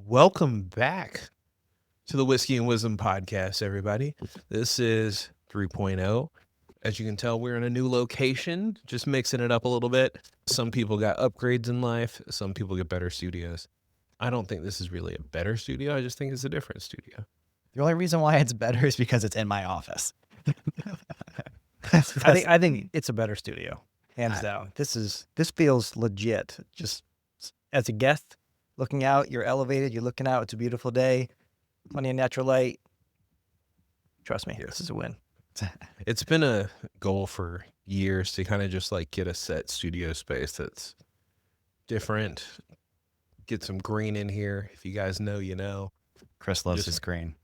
Welcome back to the Whiskey and Wisdom podcast, everybody. This is 3.0. As you can tell, we're in a new location, just mixing it up a little bit. Some people got upgrades in life. Some people get better studios. I don't think this is really a better studio. I just think it's a different studio. The only reason why it's better is because it's in my office. I think it's a better studio, hands down. This feels legit. Just as a guest looking out, you're elevated, you're looking out, it's a beautiful day, plenty of natural light. Trust me, This is a win. It's been a goal for years to kind of just like get a set studio space that's different, get some green in here. If you guys know, you know. Chris loves his green.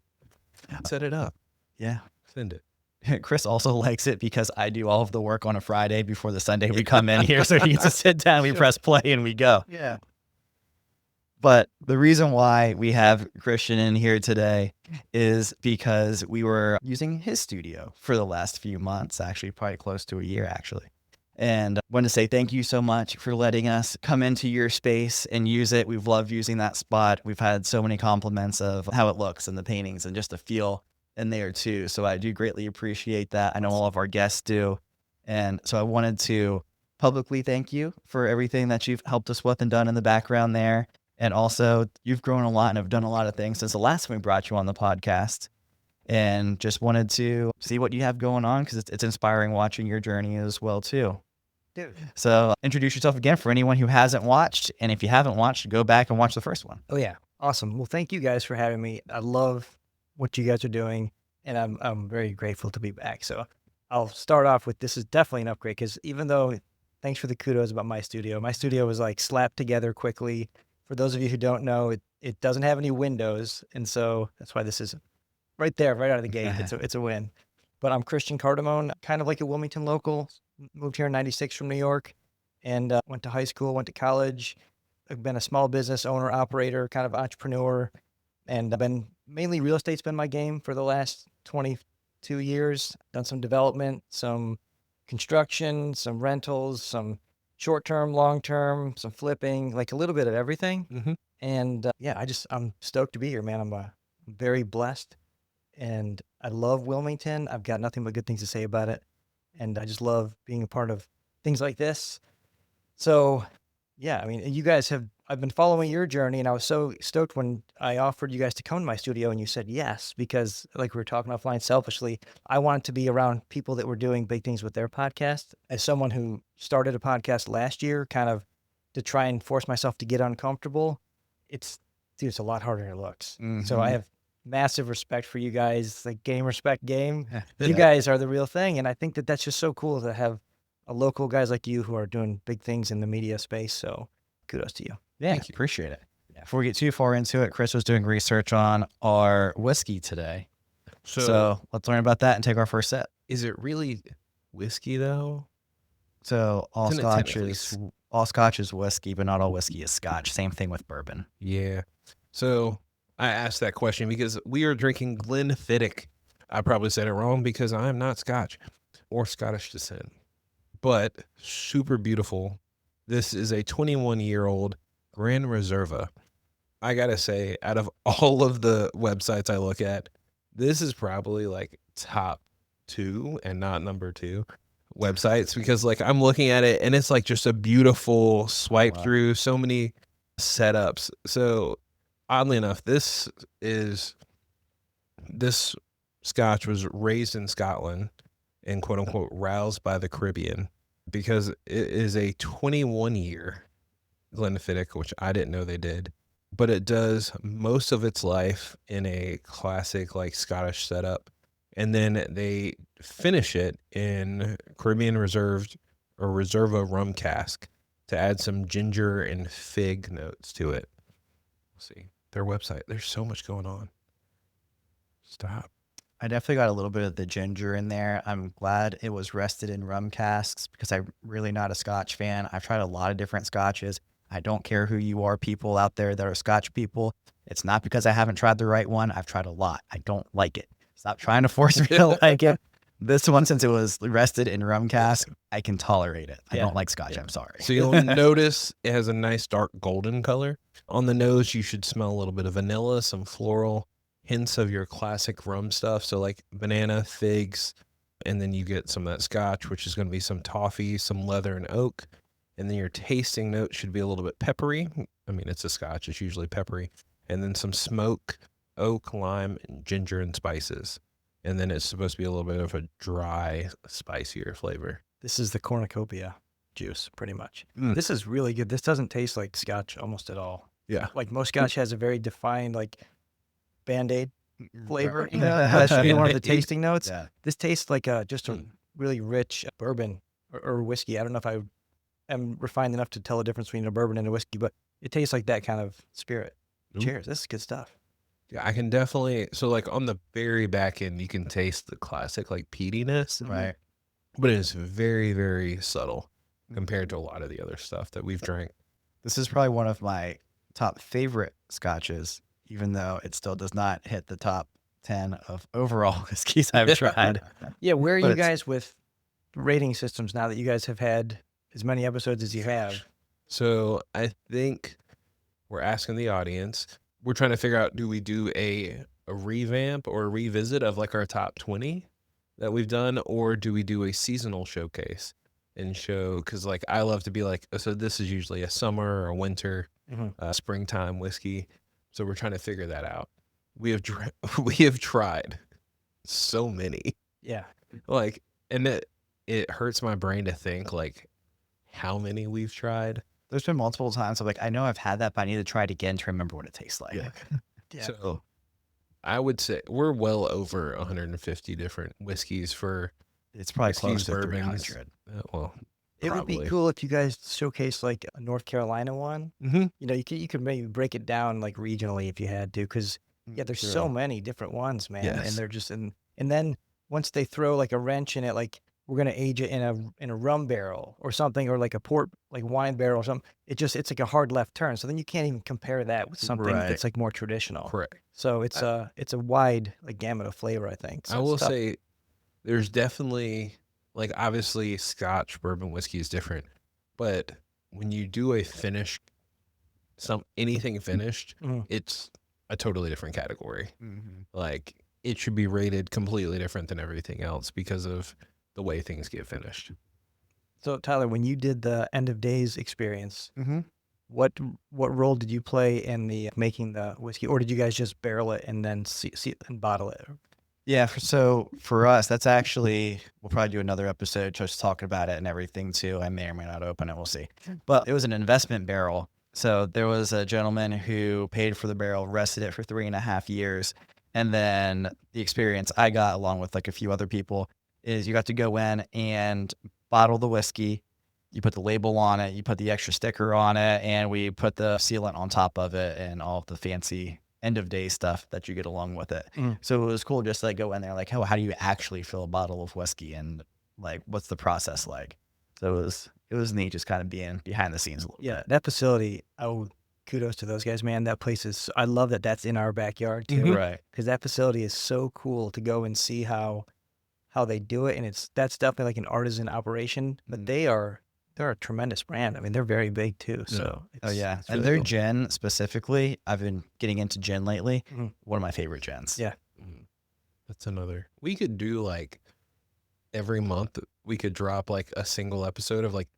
Set it up. Yeah. Send it. Chris also likes it because I do all of the work on a Friday before the Sunday we come in here. So he gets to sit down, we press play, and we go. Yeah. But the reason why we have Christian in here today is because we were using his studio for the last few months, actually, probably close to a year, actually. And I want to say thank you so much for letting us come into your space and use it. We've loved using that spot. We've had so many compliments of how it looks and the paintings and just the feel in there too. So I do greatly appreciate that. I know all of our guests do. And so I wanted to publicly thank you for everything that you've helped us with and done in the background there. And also you've grown a lot and have done a lot of things since the last time we brought you on the podcast. And just wanted to see what you have going on because it's inspiring watching your journey as well too. Dude. So introduce yourself again for anyone who hasn't watched. And if you haven't watched, go back and watch the first one. Oh yeah. Awesome. Well, thank you guys for having me. I love what you guys are doing, and I'm very grateful to be back. So I'll start off with, this is definitely an upgrade because even though, thanks for the kudos about my studio was like slapped together quickly. For those of you who don't know, it doesn't have any windows. And so that's why this is right there, right out of the gate. It's a win. But I'm Christian Cardamone, kind of like a Wilmington local, moved here in 96 from New York, and went to high school, went to college. I've been a small business owner, operator, kind of entrepreneur, and I've been mainly real estate's been my game for the last 22 years. Done some development, some construction, some rentals, some short-term, long-term, some flipping, like a little bit of everything. Mm-hmm. And I'm stoked to be here, man. I'm very blessed, and I love Wilmington. I've got nothing but good things to say about it, and I just love being a part of things like this. So, yeah, I mean, I've been following your journey, and I was so stoked when I offered you guys to come to my studio and you said yes, because like we were talking offline, selfishly, I wanted to be around people that were doing big things with their podcast. As someone who started a podcast last year, kind of to try and force myself to get uncomfortable, it's a lot harder than it looks. Mm-hmm. So I have massive respect for you guys, like game respect game. You guys are the real thing. And I think that that's just so cool to have a local guys like you who are doing big things in the media space. So kudos to you. Yeah, Thank you. Appreciate it. Yeah. Before we get too far into it, Chris was doing research on our whiskey today. So let's learn about that and take our first sip. Is it really whiskey though? So all It's an Scotch is whiskey, but not all whiskey is Scotch. Same thing with bourbon. Yeah. So I asked that question because we are drinking Glen Ick. I probably said it wrong because I am not Scotch or Scottish descent, but super beautiful. This is a 21-year-old Grand Reserva. I gotta say, out of all of the websites I look at, this is probably like top 2 and not number 2 websites, because like I'm looking at it and it's like just a beautiful swipe through, so many setups. So oddly enough, this Scotch was raised in Scotland and quote unquote roused by the Caribbean, because it is a 21-year Glenfiddich, which I didn't know they did, but it does most of its life in a classic like Scottish setup, and then they finish it in Caribbean reserved or Reserva rum cask to add some ginger and fig notes to it. Let's see their website. There's so much going on. Stop. I definitely got a little bit of the ginger in there. I'm glad it was rested in rum casks because I'm really not a Scotch fan. I've tried a lot of different Scotches. I don't care who you are, people out there that are Scotch people. It's not because I haven't tried the right one. I've tried a lot. I don't like it. Stop trying to force me to like it. This one, since it was rested in rum cask, I can tolerate it. I Yeah. don't like Scotch. I'm sorry. So you'll notice it has a nice dark golden color. On the nose, you should smell a little bit of vanilla, some floral, hints of your classic rum stuff. So like banana, figs, and then you get some of that Scotch, which is going to be some toffee, some leather and oak. And then your tasting note should be a little bit peppery. I mean, it's a Scotch. It's usually peppery. And then some smoke, oak, lime, and ginger and spices. And then it's supposed to be a little bit of a dry, spicier flavor. This is the cornucopia juice, pretty much. Mm. This is really good. This doesn't taste like Scotch almost at all. Yeah. Like most Scotch has a very defined like Band-Aid flavor. Right. That should be one of the Band-Aid. tasting notes. Yeah. This tastes like just a really rich bourbon or whiskey. I don't know if I am refined enough to tell the difference between a bourbon and a whiskey, but it tastes like that kind of spirit. Ooh. Cheers. This is good stuff. Yeah, I can definitely. So, like on the very back end, you can taste the classic like peatiness, Right. but it's very, very subtle compared to a lot of the other stuff that we've drank. This is probably one of my top favorite Scotches, even though it still does not hit the top 10 of overall whiskeys I've tried. Yeah, where are But you it's- guys with rating systems now that you guys have had as many episodes as you have? So, I think we're asking the audience. We're trying to figure out: do we do a revamp or a revisit of like our top 20 that we've done, or do we do a seasonal showcase and show? Because like I love to be like, so this is usually a summer or winter, springtime whiskey. So we're trying to figure that out. We have we have tried so many, Yeah. like, and it hurts my brain to think like how many we've tried. There's been multiple times I'm like, I know I've had that, but I need to try it again to remember what it tastes like. Yeah. Yeah. So I would say we're well over 150 different whiskeys for It's probably Whiskeys, close to bourbons. 300. well. It would be Probably. cool if you guys showcase like a North Carolina one. Mm-hmm. You know, you could maybe break it down like regionally if you had to, because yeah, there's so many different ones, man, and Yes. they're just and then once they throw like a wrench in it, like we're gonna age it in a rum barrel or something, or like a port like wine barrel or something. It's like a hard left turn, so then you can't even compare that with something Right. that's like more traditional. Correct. So it's a wide like gamut of flavor, I think. So I it's will tough. say there's definitely, like, obviously Scotch bourbon whiskey is different, but when you do a finished, anything finished, Mhm. it's a totally different category. Mhm. Like, it should be rated completely different than everything else because of the way things get finished. So Tyler, when you did the end of days experience, Mhm. what role did you play in the making the whiskey, or did you guys just barrel it and then see and bottle it? Yeah, so for us, that's actually, we'll probably do another episode just talking about it and everything too. I may or may not open it, we'll see. But it was an investment barrel. So there was a gentleman who paid for the barrel, rested it for 3.5 years. And then the experience I got, along with like a few other people, is you got to go in and bottle the whiskey. You put the label on it, you put the extra sticker on it, and we put the sealant on top of it and all of the fancy end of day stuff that you get along with it. Mm. So it was cool just to like go in there like, oh, how do you actually fill a bottle of whiskey, and like what's the process like? So it was neat just kind of being behind the scenes a little Yeah, bit. that facility. Oh, kudos to those guys, man. That place is. I love that that's in our backyard too, Mhm. Right. because that facility is so cool to go and see how they do it, and that's definitely like an artisan operation. But Mm. they're a tremendous brand. I mean, they're very big too. So Oh yeah. it's And really their cool. gin specifically, I've been getting into gin lately. Mhm. One of my favorite gins. Yeah. That's another. We could do like every month, we could drop like a single episode of like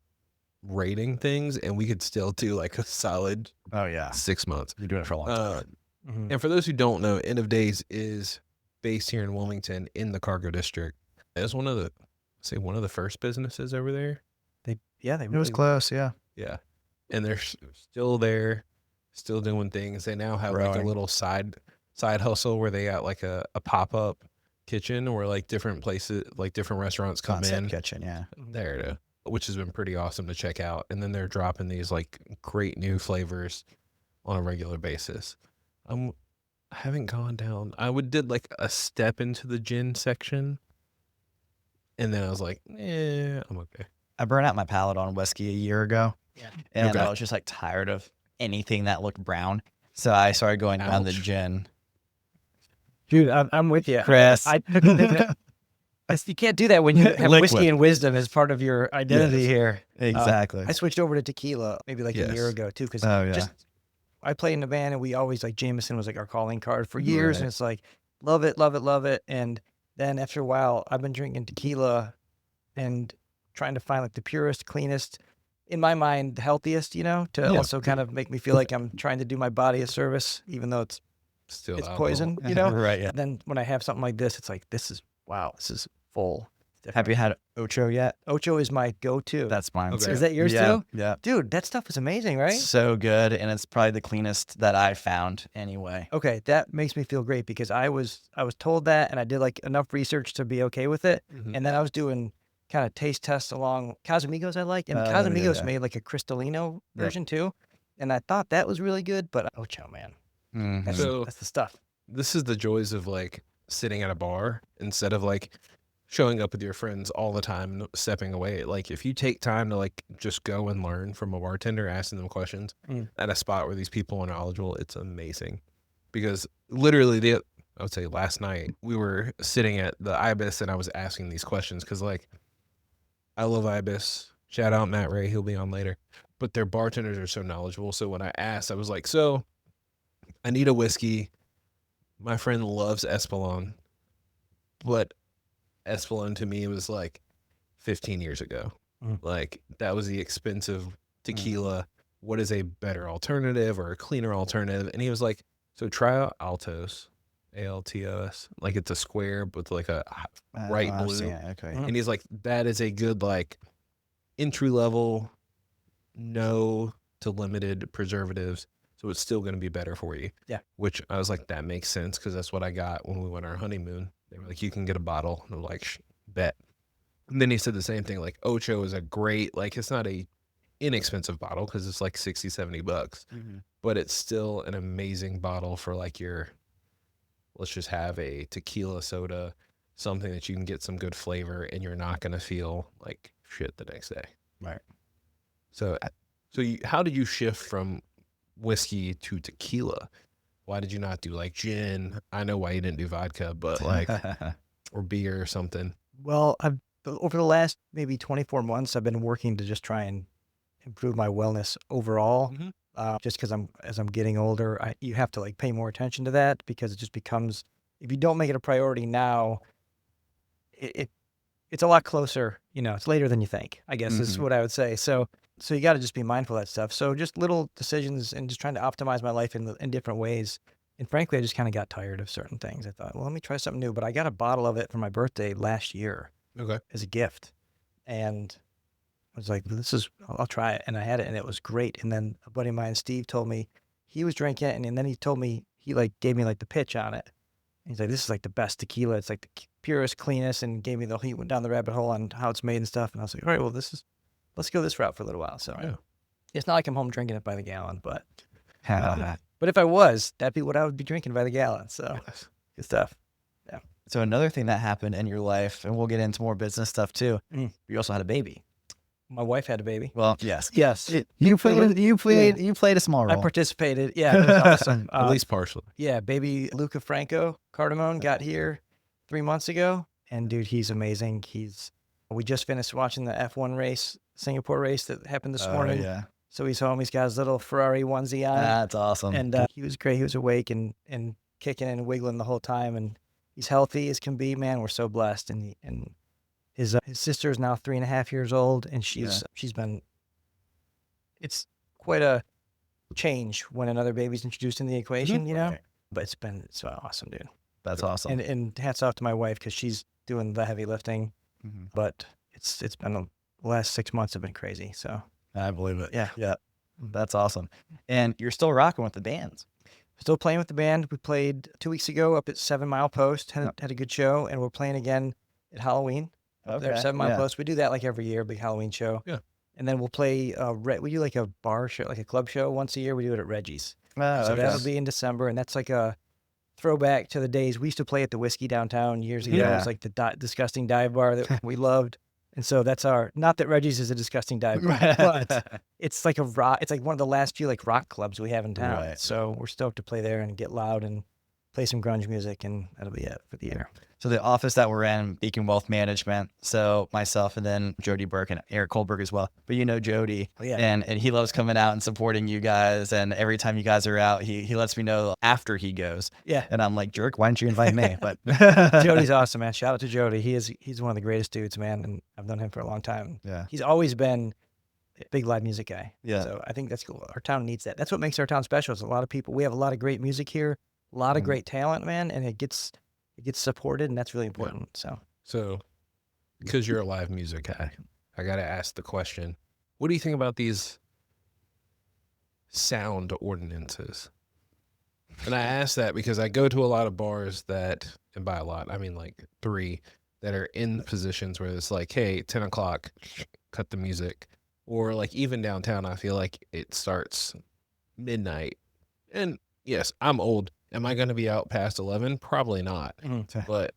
rating things, and we could still do like a solid Oh yeah. 6 months. You're doing it for a long time. Mhm. And for those who don't know, End of Days is based here in Wilmington in the Cargo District. It's one of the first businesses over there. They It was really- close, yeah. Yeah. And they're still there, still doing things. They now have like a Growing. little side hustle where they got like a pop-up kitchen where like different places, like different restaurants come Concept in kitchen, yeah. there to, which has been pretty awesome to check out. And then they're dropping these like great new flavors on a regular basis. I haven't gone down. Did like a step into the gin section, and then I was like, I'm okay. I burned out my palate on whiskey a year ago. Yeah. And Okay. I was just like tired of anything that looked brown. So I started going down the Ouch. gin. Dude, I'm with you. Chris. I took You can't do that when you have Liquid. whiskey and wisdom as part of your identity Yes. here. Exactly. I switched over to tequila maybe like a year Yes. ago too, because Oh, yeah. I played in a band and we always like Jameson was like our calling card for years, Right. and it's like love it, love it, love it. And then after a while, I've been drinking tequila and trying to find like the purest, cleanest, in my mind, the healthiest, to Yeah. also kind of make me feel like I'm trying to do my body a service, even though it's Still it's alcohol. poison, Right, yeah. Then when I have something like this, it's like this is full. Have you had Ocho yet? Ocho is my go-to. That's mine Okay. too. Is that yours yeah, too? Yeah. Dude, that stuff is amazing, right? So good, and it's probably the cleanest that I found anyway. Okay, that makes me feel great because I was told that, and I did like enough research to be okay with it. Mhm. And then I was doing kind of taste tests along Casamigos I like, and Oh, yeah, Casamigos yeah. made like a Cristalino Yeah. version too, and I thought that was really good. But Ocho, man, Mhm. So that's the stuff. this is the joys of like sitting at a bar instead of like showing up with your friends all the time and stepping away. Like if you take time to like just go and learn from a bartender, asking them questions at a spot where these people are knowledgeable, it's amazing. Because literally I would say last night we were sitting at the Ibis and I was asking these questions because like I love Ibis. Shout out Matt Ray, he'll be on later. But their bartenders are so knowledgeable. So when I asked, I was like, so I need a whiskey. My friend loves Espolon, but Espolon to me was like 15 years ago. Like that was the expensive tequila. What is a better alternative or a cleaner alternative? And he was like, so try out Altos, Altos. Like it's a square with like a bright I've blue. seen it, okay. Mhm. And he's like, that is a good like entry level, no to limited preservatives. So it's still going to be better for you. Yeah. Which I was like, that makes sense because that's what I got when we went on our honeymoon. They were like, you can get a bottle. And I'm like, bet. And then he said the same thing. Like Ocho is a great, like it's not a inexpensive bottle because it's like 60, 70 bucks. But it's still an amazing bottle for like your, let's just have a tequila soda, something that you can get some good flavor and you're not going to feel like shit the next day. Right. So how did you shift from whiskey to tequila? Why did you not do like gin? I know why you didn't do vodka, but like, or beer or something. Well, over the last maybe 24 months, I've been working to just try and improve my wellness overall. Just because as I'm getting older, you have to like pay more attention to that because it just becomes, if you don't make it a priority now, it's a lot closer. It's later than you think, I guess is what I would say. So you got to just be mindful of that stuff. So just little decisions and just trying to optimize my life in different ways. And frankly, I just kind of got tired of certain things. I thought, well, let me try something new. But I got a bottle of it for my birthday last year Okay. as a gift. And I was like, I'll try it. And I had it and it was great. And then a buddy of mine, Steve, told me he was drinking it. And then he told me, he like gave me like the pitch on it. He's like, this is like the best tequila. It's like the purest, cleanest, and gave me he went down the rabbit hole on how it's made and stuff. And I was like, all right, well, let's go this route for a little while. So Yeah. it's not like I'm home drinking it by the gallon, but Yes. but if I was, that'd be what I would be drinking by the gallon. So good stuff. So another thing that happened in your life, and we'll get into more business stuff too. You also had a baby. My wife had a baby. Well, yes. Yes. You played a small I role. participated. Yeah, it was awesome. At least partially. Yeah, baby Luca Franco Cardamone got here 3 months ago, and dude, he's amazing. We just finished watching the F1 race, Singapore race that happened this morning. Yeah. So he's home. He's got his little Ferrari onesie on, That's awesome. and he was great. He was awake and kicking and wiggling the whole time, and he's healthy as can be. Man, we're so blessed. And his sister is now 3.5 years old, and she's been. It's quite a change when another baby's introduced in the equation, Right. But it's so awesome, dude. That's awesome. And hats off to my wife because she's doing the heavy lifting. But it's been the last 6 months have been crazy. So I believe it. Yeah. Yeah. That's awesome. And you're still rocking with the bands. still playing with the band. We played 2 weeks ago up at 7 Mile Post. Had a good show, and we're playing again at Halloween. Up there at 7 Mile Post. We do that like every year, big Halloween show. Yeah. And then we'll play. We do like a bar show, like a club show once a year. We do it at Reggie's. Oh, So okay. that'll be in December, and that's like a throwback to the days we used to play at the Whiskey downtown years ago. It Yeah. was like the disgusting dive bar that we loved. And so that's not that Reggie's is a disgusting dive bar, but it's like it's like one of the last few like rock clubs we have in town. Right. So we're stoked to play there and get loud and play some grunge music, and that'll be it for the year. So the office that we're in, Beacon Wealth Management. So myself and then Jody Burke and Eric Kohlberg as well. But you know Jody, Oh, yeah. and he loves coming out and supporting you guys. And every time you guys are out, he lets me know after he goes. Yeah. And I'm like, jerk, why didn't you invite me? But Jody's awesome, man. Shout out to Jody. He's one of the greatest dudes, man, and I've known him for a long time. Yeah. He's always been a big live music guy. Yeah. So I think that's cool. Our town needs that. That's what makes our town special. Is a lot of people. We have a lot of great music here, a lot of great talent, man, and it gets supported, and that's really important. So, because you're a live music guy, I got to ask the question, what do you think about these sound ordinances? And I ask that because I go to a lot of bars that, and by a lot, I mean like 3, that are in positions where it's like, hey, 10 o'clock, cut the music. Or like even downtown, I feel like it starts midnight. And yes, I'm old. Am I going to be out past 11? Probably not. But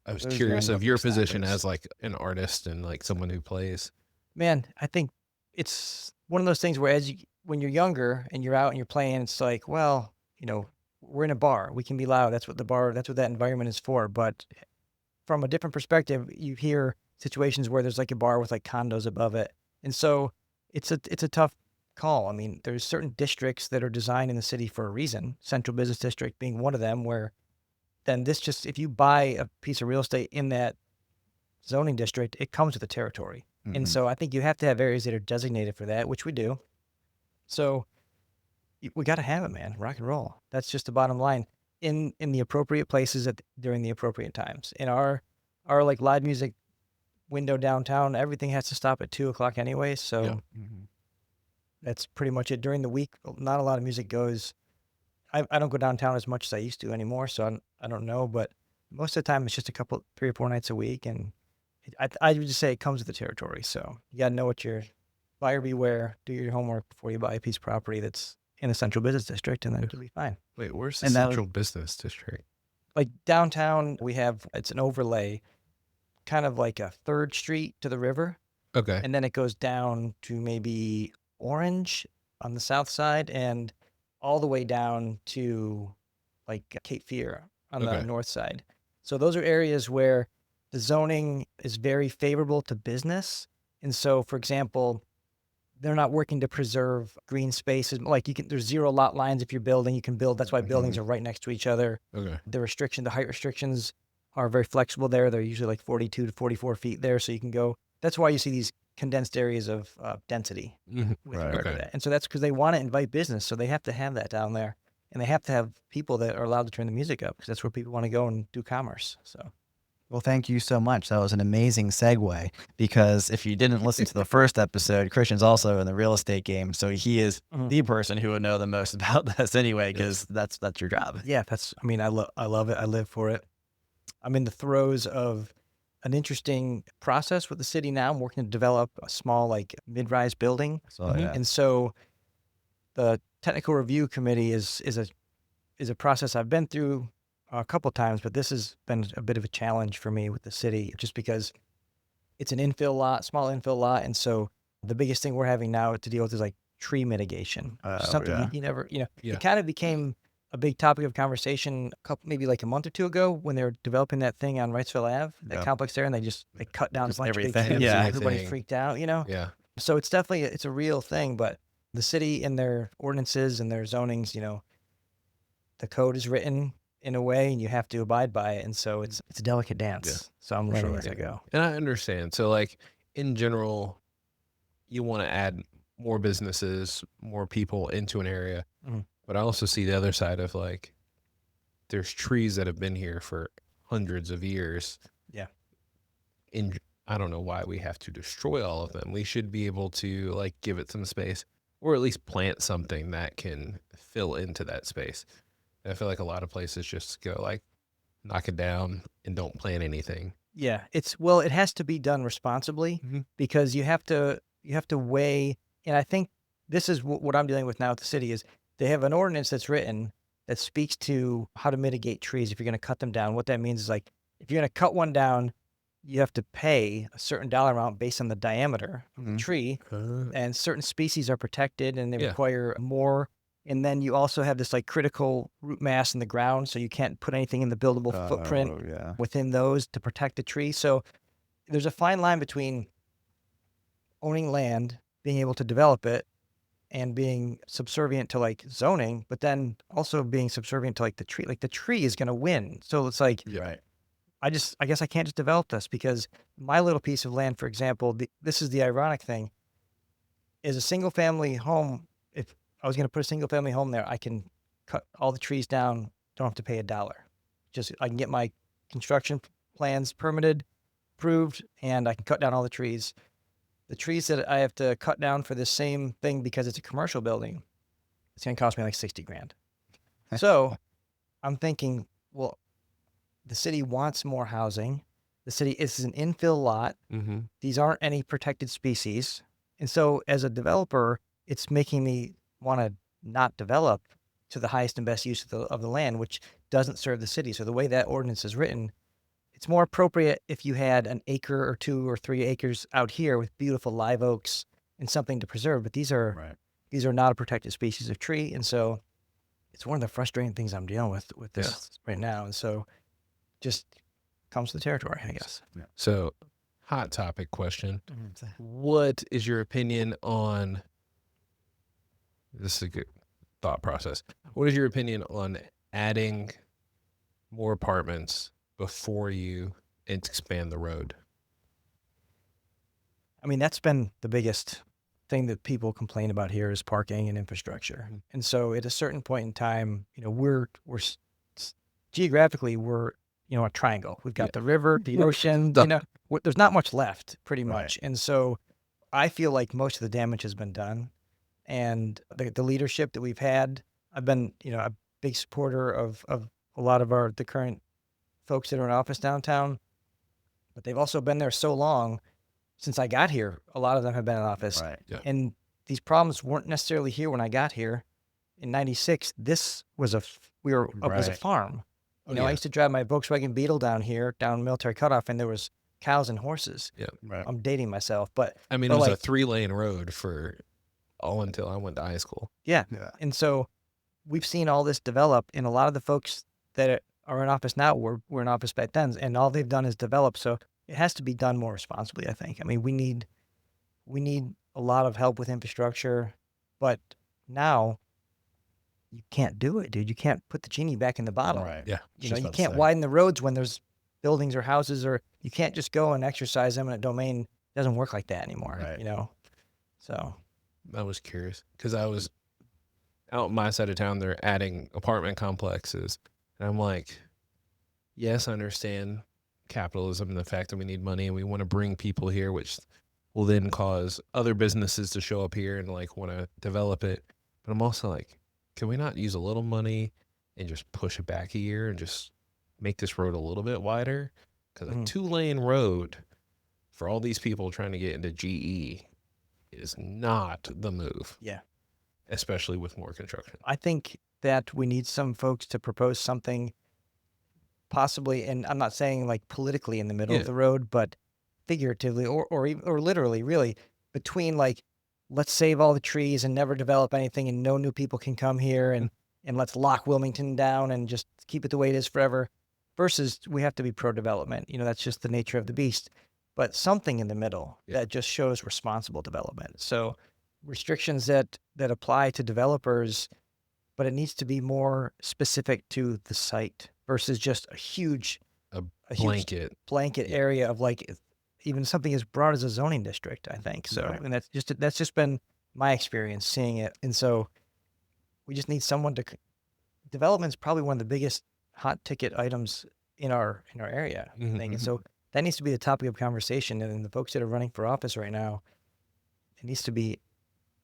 I was Those curious young of your upper position standards. as like an artist and like someone who plays. Man, I think it's one of those things where when you're younger and you're out and you're playing, it's like, well, we're in a bar. We can be loud. That's what that environment is for. But from a different perspective, you hear situations where there's like a bar with like condos above it. And so it's a tough call. I mean, there's certain districts that are designed in the city for a reason, Central Business District being one of them, where then if you buy a piece of real estate in that zoning district, it comes with the territory. And so I think you have to have areas that are designated for that, which we do. So we got to have it, man. Rock and roll. That's just the bottom line. In the appropriate places during the appropriate times. In our like live music window downtown, everything has to stop at 2:00 anyway. So that's pretty much it. During the week, not a lot of music goes. I don't go downtown as much as I used to anymore, so I don't know. But most of the time, it's just 3 or 4 nights a week, and I would just say it comes with the territory. So you got to know what your buyer beware. Do your homework before you buy a piece of property that's in the Central Business District, and then it'll be fine. Wait, where's the And that Central Business District? Like downtown, it's an overlay, kind of like a 3rd Street to the river, Okay. and then it goes down to maybe Orange on the south side, and all the way down to like Cape Fear on the Okay. north side. So those are areas where the zoning is very favorable to business. And so, for example, they're not working to preserve green spaces. Like there's 0 lot lines if you're building, you can build. That's why buildings are right next to each other. Okay. The height restrictions are very flexible there. They're usually like 42 to 44 feet there. So you can go, that's why you see these condensed areas of density with regard to Okay. that. And so that's because they want to invite business. So they have to have that down there. And they have to have people that are allowed to turn the music up because that's where people want to go and do commerce. So. Well, thank you so much. That was an amazing segue because if you didn't listen to the first episode, Christian's also in the real estate game. So he is the person who would know the most about this anyway, because that's your job. Yeah, I love it. I live for it. I'm in the throes of an interesting process with the city now. I'm working to develop a small like mid-rise building. So And so the technical review committee is a process I've been through a couple of times, but this has been a bit of a challenge for me with the city just because it's an small infill lot. And so the biggest thing we're having now to deal with is like tree mitigation. Something you never, it kind of became a big topic of conversation maybe like a month or 2 ago when they were developing that thing on Wrightsville Ave, that complex there, and they cut down a bunch of big everything. trees, Yeah. and everybody freaked out, Yeah. So it's definitely, it's a real thing, but the city and their ordinances and their zonings, the code is written in a way and you have to abide by it. And so it's a delicate dance. Yeah, So I'm letting it go. And I understand. So like in general, you want to add more businesses, more people into an area. But I also see the other side of like, there's trees that have been here for hundreds of years. Yeah. I don't know why we have to destroy all of them. We should be able to like give it some space or at least plant something that can fill into that space. And I feel like a lot of places just go like knock it down and don't plant anything. Yeah. It has to be done responsibly because you have to weigh, and I think this is what I'm dealing with now with the city is they have an ordinance that's written that speaks to how to mitigate trees if you're going to cut them down. What that means is like, if you're going to cut one down, you have to pay a certain dollar amount based on the diameter of the tree, and certain species are protected and they require more And then you also have this like critical root mass in the ground, so you can't put anything in the buildable footprint Yeah. within those to protect the tree. So there's a fine line between owning land, being able to develop it, and being subservient to like zoning, but then also being subservient to like the tree. Like the tree is going to win. So it's like, Right. I guess I can't just develop this because my little piece of land, for example, this is the ironic thing, is a single family home. If I was going to put a single family home there, I can cut all the trees down, don't have to pay $1. Just, I can get my construction plans permitted, approved, and I can cut down all the trees. The trees that I have to cut down for the same thing because it's a commercial building, it's going to cost me like 60 grand. So I'm thinking, well, the city wants more housing. The city is an infill lot. Mm-hmm. These aren't any protected species. And so as a developer, it's making me want to not develop to the highest and best use of the land, which doesn't serve the city. So the way that ordinance is written, it's more appropriate if you had an acre or 2 or 3 acres out here with beautiful live oaks and something to preserve. But these are not a protected species of tree. And so it's one of the frustrating things I'm dealing with this right now. And so just comes with the territory, I guess. Yeah. So, hot topic question. What is your opinion on, this is a good thought process. What is your opinion on adding more apartments before you expand the road? I mean, that's been the biggest thing that people complain about here is parking and infrastructure. Mhm. And so at a certain point in time, we're geographically, we're, a triangle. We've got the river, the ocean, there's not much left pretty much. And so I feel like most of the damage has been done. And the leadership that we've had, I've been, a big supporter of a lot of the current folks that are in office downtown, but they've also been there so long since I got here. A lot of them have been in office. Right. Yeah. And these problems weren't necessarily here when I got here. In 96, this was was a farm. I used to drive my Volkswagen Beetle down Military Cutoff, and there was cows and horses. Yeah. Right. I'm dating myself, but I mean, it was a 3-lane road for all until I went to high school. yeah. Yeah. And so we've seen all this develop, and a lot of the folks that are in office now were in office back then, and all they've done is develop. So it has to be done more responsibly, I think. I mean, we need a lot of help with infrastructure, but now you can't do it, dude. You can't put the genie back in the bottle. Right. Yeah. You can't widen the roads when there's buildings or houses, or you can't just go and exercise eminent domain. It doesn't work like that anymore. Right. So I was curious because I was out my side of town. They're adding apartment complexes. And I'm like, yes, I understand capitalism and the fact that we need money and we want to bring people here, which will then cause other businesses to show up here and like want to develop it. But I'm also like, can we not use a little money and just push it back a year and just make this road a little bit wider? Because a 2-lane road for all these people trying to get into GE is not the move. Yeah. Especially with more construction. I think that we need some folks to propose something possibly, and I'm not saying like politically in the middle of the road, but figuratively or literally, really, between like, let's save all the trees and never develop anything and no new people can come here and let's lock Wilmington down and just keep it the way it is forever, versus we have to be pro-development. That's just the nature of the beast. But something in the middle that just shows responsible development. So restrictions that apply to developers, but it needs to be more specific to the site versus just a huge blanket area of like even something as broad as a zoning district, I think. So, and that's just been my experience seeing it. And so we just need someone to, development's probably one of the biggest hot ticket items in our area, I think. And so that needs to be the topic of conversation. And the folks that are running for office right now, it needs to be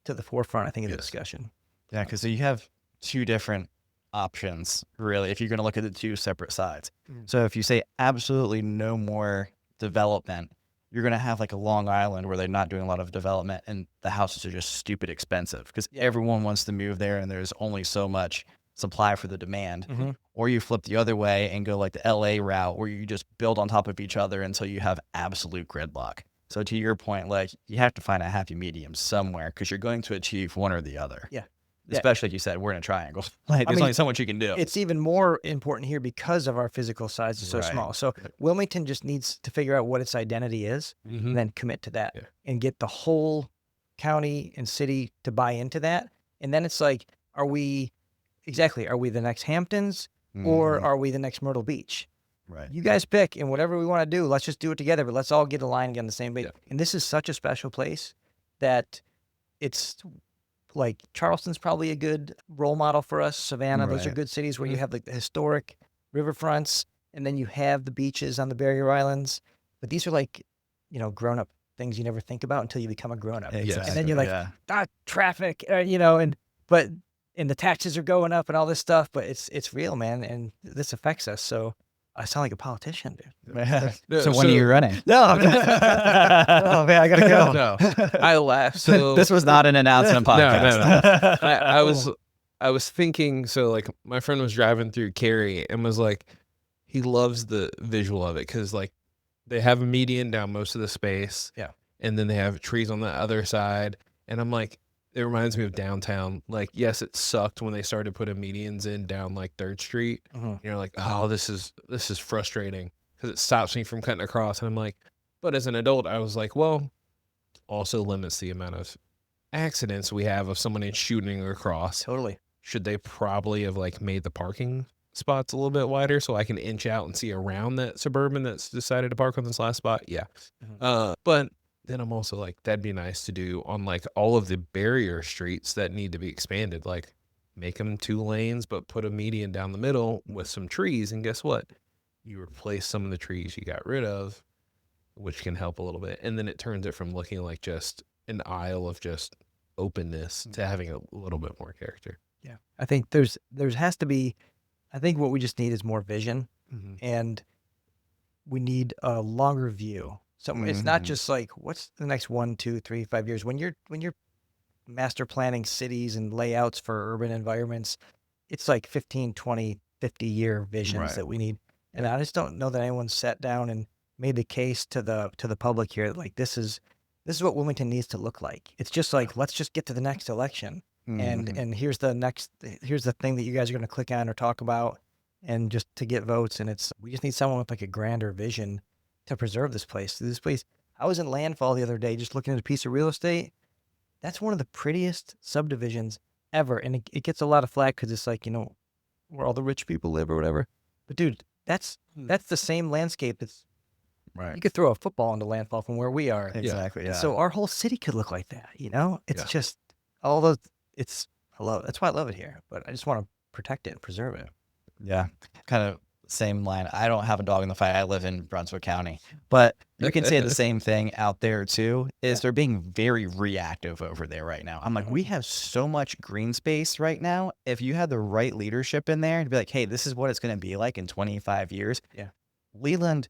to the forefront, I think, of the discussion. Yeah, because you have 2 different options, really, if you're going to look at the 2 separate sides. So if you say absolutely no more development, you're going to have like a Long Island where they're not doing a lot of development and the houses are just stupid expensive because everyone wants to move there and there's only so much supply for the demand. Or you flip the other way and go like the LA route where you just build on top of each other until you have absolute gridlock. So to your point, like you have to find a happy medium somewhere because you're going to achieve one or the other. Yeah. especially like you said, we're in a triangle. Like there's mean, only so much you can do. It's even more important here because of our physical size is so Right. small. So Wilmington just needs to figure out what its identity is and then commit to that and get the whole county and city to buy into that. And then it's like, are we the next Hamptons or are we the next Myrtle Beach? Right. You guys pick, and whatever we want to do, let's just do it together, but let's all get aligned on the same page. And this is such a special place that it's like Charleston's probably a good role model for us. Savannah, those are good cities where you have like the historic riverfronts, and then you have the beaches on the barrier islands. But these are like, grown up things you never think about until you become a grown up. Exactly. And then you're like, traffic, and the taxes are going up and all this stuff, but it's real, man. And this affects us. So I sound like a politician, dude. So when are you running? No, oh man, I gotta go. No, I laugh. So This was not an announcement podcast. No. I was thinking. So like my friend was driving through Cary and was like, he loves the visual of it because like they have a median down most of the space, and then they have trees on the other side, and I'm like, it reminds me of downtown. Like, yes, it sucked when they started putting medians in down like 3rd Street. You're like, oh, this is frustrating because it stops me from cutting across. And I'm like, but as an adult, I was like, well, also limits the amount of accidents we have of someone shooting across. Totally. Should they probably have like made the parking spots a little bit wider so I can inch out and see around that Suburban that's decided to park on this last spot? Yeah. But then I'm also like, that'd be nice to do on like all of the barrier streets that need to be expanded. Like make them 2 lanes, but put a median down the middle with some trees. And guess what? You replace some of the trees you got rid of, which can help a little bit. And then it turns it from looking like just an aisle of just openness to having a little bit more character. Yeah. I think there has to be, I think what we just need is more vision and we need a longer view. So it's not just like, what's the next 1, 2, 3, 5 years? When you're master planning cities and layouts for urban environments, it's like 15, 20, 50-year visions that we need. And I just don't know that anyone's sat down and made the case to the public here. Like this is what Wilmington needs to look like. It's just like, let's just get to the next election. And here's the thing that you guys are going to click on or talk about and just to get votes. And we just need someone with like a grander vision to preserve this place. This place, I was in Landfall the other day just looking at a piece of real estate. That's one of the prettiest subdivisions ever. And it gets a lot of flack because it's like, where all the rich people live or whatever. But dude, that's the same landscape. It's you could throw a football into Landfall from where we are. Exactly. Yeah. So our whole city could look like that, It's just all those, that's why I love it here. But I just want to protect it and preserve it. Yeah. Kind of same line. I don't have a dog in the fight. I live in Brunswick County, but you can say the same thing out there too, is they're being very reactive over there right now. I'm like, we have so much green space right now. If you had the right leadership in there to be like, hey, this is what it's going to be like in 25 years. Yeah. Leland,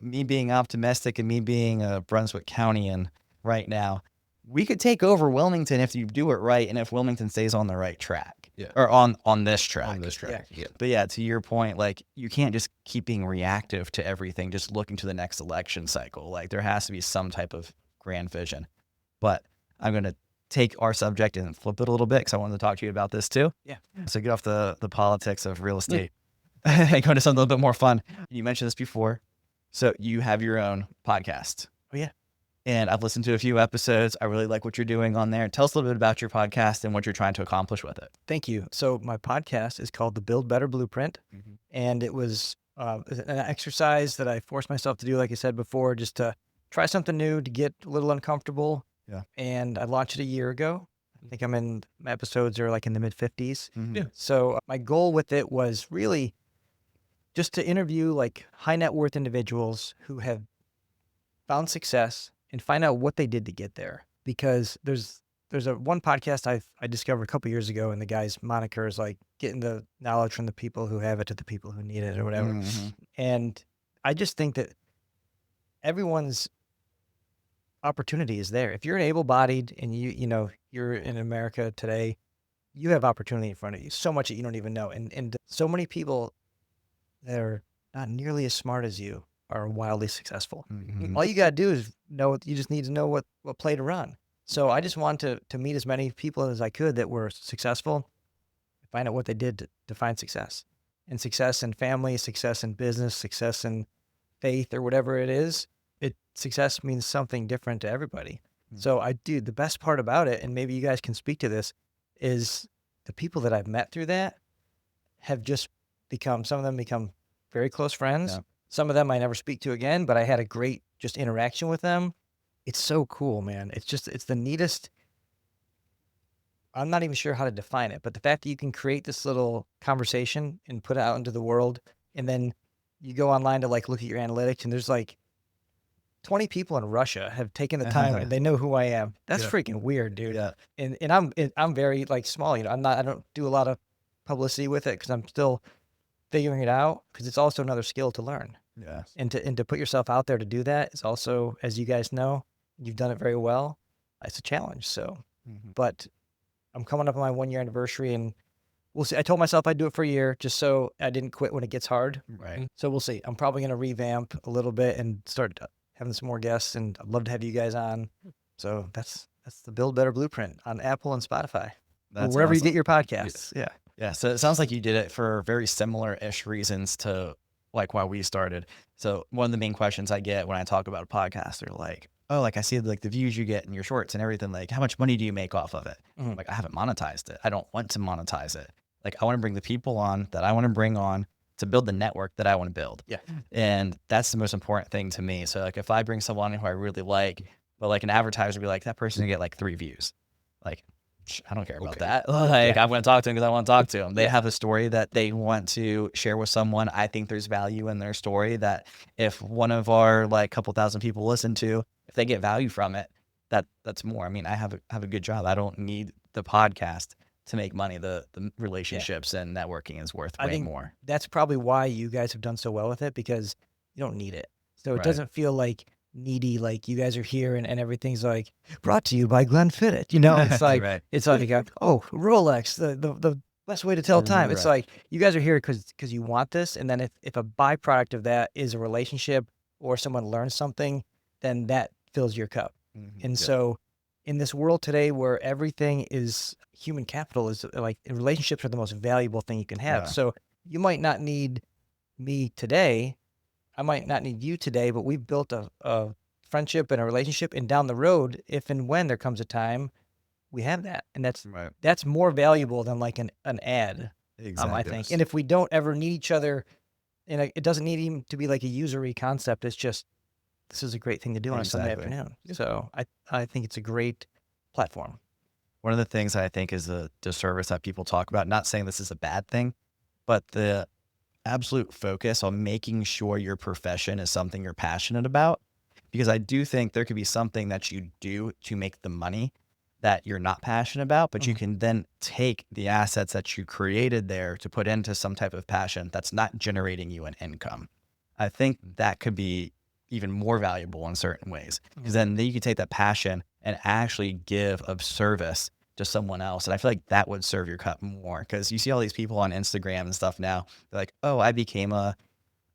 me being optimistic and me being a Brunswick Countyan right now, we could take over Wilmington if you do it right and if Wilmington stays on the right track. Or on this track. On this track. Yeah. But yeah, to your point, like you can't just keep being reactive to everything, just looking to the next election cycle. Like there has to be some type of grand vision. But I'm going to take our subject and flip it a little bit because I wanted to talk to you about this too. Yeah. So get off the politics of real estate and go to something a little bit more fun. You mentioned this before. So you have your own podcast. Oh, yeah. And I've listened to a few episodes. I really like what you're doing on there. Tell us a little bit about your podcast and what you're trying to accomplish with it. Thank you. So my podcast is called The Build Better Blueprint. And it was an exercise that I forced myself to do, like I said before, just to try something new, to get a little uncomfortable. Yeah. And I launched it a year ago. I think my episodes are like in the mid 50s. Yeah. So my goal with it was really just to interview like high net worth individuals who have found success and find out what they did to get there. Because there's one podcast I discovered a couple years ago, and the guy's moniker is like getting the knowledge from the people who have it to the people who need it or whatever. And I just think that everyone's opportunity is there. If you're an able-bodied and you're in America today, you have opportunity in front of you, so much that you don't even know. And so many people that are not nearly as smart as you are wildly successful. All you got to do is you just need to know what play to run. So I just wanted to meet as many people as I could that were successful, find out what they did to find success. And success in family, success in business, success in faith, or whatever it is, success means something different to everybody. So the best part about it, and maybe you guys can speak to this, is the people that I've met through that have just some of them become very close friends. Yeah. Some of them I never speak to again, but I had a great just interaction with them. It's so cool, man. It's the neatest. I'm not even sure how to define it, but the fact that you can create this little conversation and put it out into the world, and then you go online to like look at your analytics, and there's like 20 people in Russia have taken the time and they know who I am. That's freaking weird, dude. Yeah. And I'm very like small, I don't do a lot of publicity with it because I'm still figuring it out, because it's also another skill to learn. Yeah. And to put yourself out there to do that is also, as you guys know, you've done it very well. It's a challenge. So, but I'm coming up on my 1 year anniversary, and we'll see. I told myself I'd do it for a year just so I didn't quit when it gets hard. Right. So we'll see. I'm probably going to revamp a little bit and start having some more guests, and I'd love to have you guys on. So that's the Build Better Blueprint on Apple and Spotify, or wherever you get your podcasts. Yeah. Yeah. So it sounds like you did it for very similar-ish reasons to like why we started. So one of the main questions I get when I talk about a podcast are like, oh, like I see like the views you get in your shorts and everything. Like, how much money do you make off of it? Like, I haven't monetized it. I don't want to monetize it. Like, I want to bring the people on that I want to bring on to build the network that I want to build. Yeah. And that's the most important thing to me. So like, if I bring someone who I really like, but like an advertiser would be like, that person's gonna get like 3 views. Like, I don't care about that. Like, I'm going to talk to them because I want to talk to them. They have a story that they want to share with someone. I think there's value in their story that if one of our like couple thousand people listen to, if they get value from it, that's more. I mean, I have a good job. I don't need the podcast to make money. The relationships and networking is worth way more. That's probably why you guys have done so well with it, because you don't need it. So it doesn't feel like needy, like you guys are here and everything's like brought to you by Glen Fitted. It's like it's like Rolex, the best way to tell time. It's like you guys are here because you want this, and then if a byproduct of that is a relationship or someone learns something, then that fills your cup. And so in this world today where everything is human capital, is like relationships are the most valuable thing you can have. So you might not need me today, I might not need you today, but we've built a friendship and a relationship, and down the road, if and when there comes a time, we have that, and that's more valuable than like an ad. Exactly. I think. And if we don't ever need each other, and it doesn't need even to be like a usury concept, it's just, this is a great thing to do on a Sunday afternoon. So I think it's a great platform. One of the things I think is a disservice that people talk about, not saying this is a bad thing, but the absolute focus on making sure your profession is something you're passionate about. Because I do think there could be something that you do to make the money that you're not passionate about, but you can then take the assets that you created there to put into some type of passion that's not generating you an income. I think that could be even more valuable in certain ways, because then you can take that passion and actually give of service to someone else. And I feel like that would serve your cup more, because you see all these people on Instagram and stuff now, they're like, oh, I became a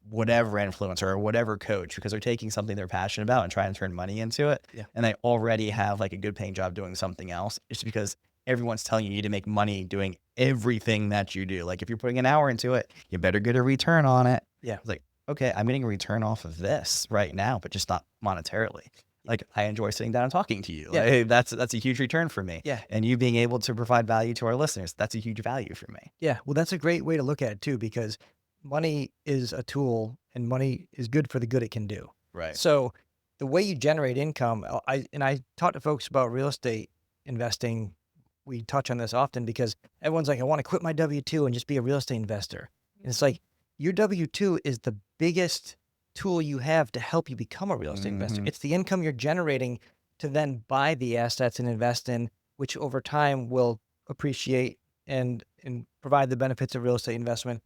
whatever influencer or whatever coach, because they're taking something they're passionate about and trying to turn money into it. Yeah. And they already have like a good paying job doing something else. It's because everyone's telling you need to make money doing everything that you do. Like, if you're putting an hour into it, you better get a return on it. Yeah. It's like, okay, I'm getting a return off of this right now, but just not monetarily. Like, I enjoy sitting down and talking to you. Yeah. Like, that's a huge return for me. Yeah. And you being able to provide value to our listeners, that's a huge value for me. Yeah. Well, that's a great way to look at it too, because money is a tool, and money is good for the good it can do. Right. So the way you generate income, I talk to folks about real estate investing. We touch on this often because everyone's like, I want to quit my W-2 and just be a real estate investor. And it's like, your W-2 is the biggest tool you have to help you become a real estate investor. It's the income you're generating to then buy the assets and invest in, which over time will appreciate and provide the benefits of real estate investment.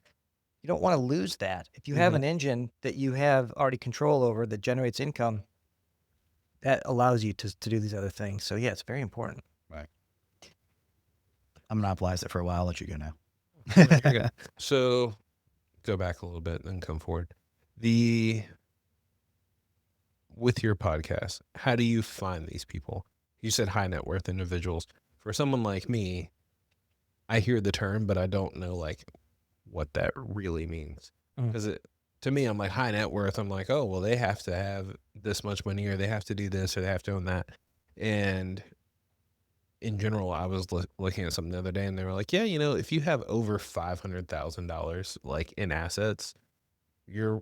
You don't want to lose that. If you have an engine that you have already control over that generates income, that allows you to do these other things. So yeah, it's very important. Right. I'm monopolized it for a while. I'll let you go now. Okay. So go back a little bit and come forward. With your podcast, how do you find these people? you said high net worth individuals. For someone like me, I hear the term, but I don't know like what that really means. Because to me, I'm like high net worth. I'm like, oh, well, they have to have this much money, or they have to do this, or they have to own that. And in general, I was looking at something the other day, and they were like, yeah, if you have over $500,000 like in assets, you're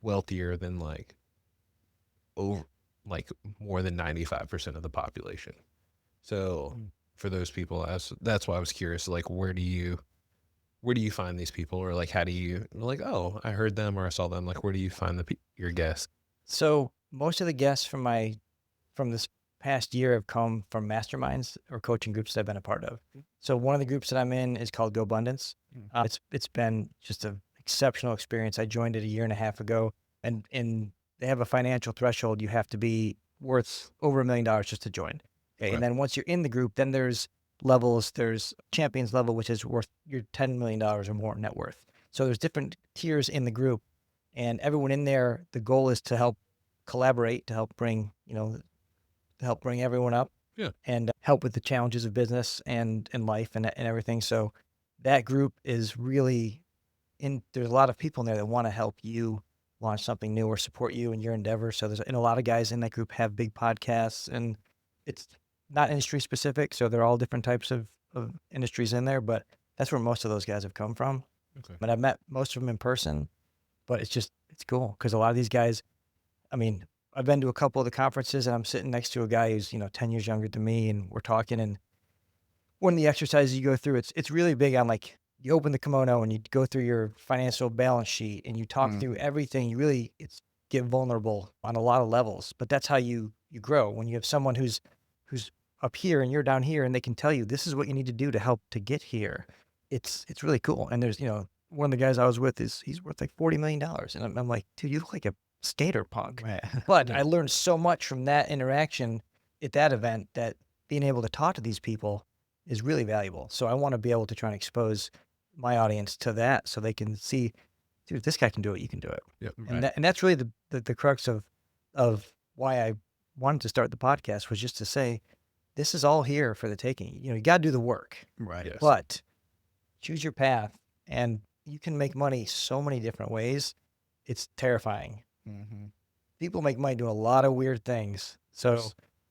wealthier than like over like more than 95% of the population. So for those people, that's why I was curious, like where do you find these people, or like how do you like, oh, I heard them or I saw them, like where do you find your guests? So most of the guests from this past year have come from masterminds or coaching groups that I've been a part of. So one of the groups that I'm in is called Go Abundance. It's been just an exceptional experience. I joined it a year and a half ago, and they have a financial threshold. You have to be worth over $1 million just to join. Okay. Right. And then once you're in the group, then there's levels. There's champions level, which is worth your $10 million or more net worth. So there's different tiers in the group, and everyone in there, the goal is to help collaborate, to help bring, everyone up. Yeah. And help with the challenges of business and life and everything. So that group is really there's a lot of people in there that want to help you launch something new or support you in your endeavor. So and a lot of guys in that group have big podcasts, and it's not industry specific. So they're all different types of industries in there, but that's where most of those guys have come from. Okay. But I've met most of them in person, but it's cool because a lot of these guys, I mean, I've been to a couple of the conferences, and I'm sitting next to a guy who's 10 years younger than me, and we're talking. And one of the exercises you go through, it's really big on like you open the kimono and you go through your financial balance sheet and you talk through everything. You really get vulnerable on a lot of levels, but that's how you grow. When you have someone who's up here and you're down here, and they can tell you this is what you need to do to help to get here. It's really cool. And there's one of the guys I was with he's worth like $40 million, and I'm like, dude, you look like a skater punk. Right. But I learned so much from that interaction at that event that being able to talk to these people is really valuable. So I want to be able to try and expose my audience to that so they can see, dude, if this guy can do it, you can do it. Yep. And that's really the crux of why I wanted to start the podcast, was just to say, this is all here for the taking. You got to do the work. Right. Yes. But choose your path, and you can make money so many different ways. It's terrifying. Mm-hmm. People make money doing a lot of weird things. So,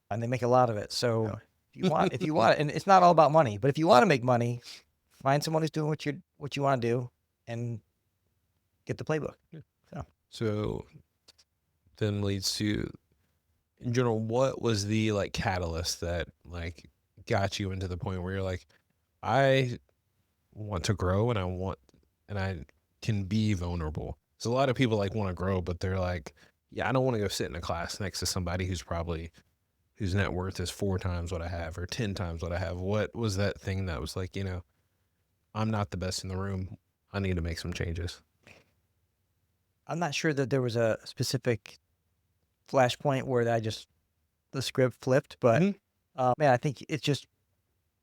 and they make a lot of it. So if you want, and it's not all about money, but if you want to make money, find someone who's doing what you want to do and get the playbook. So then leads to, in general, what was the like catalyst that like got you into the point where you're like, I want to grow and I can be vulnerable. So a lot of people like want to grow, but they're like, yeah, I don't want to go sit in a class next to somebody whose net worth is 4 times what I have or 10 times what I have. What was that thing that was like, I'm not the best in the room. I need to make some changes. I'm not sure that there was a specific flashpoint where the script flipped, but man, I think it's just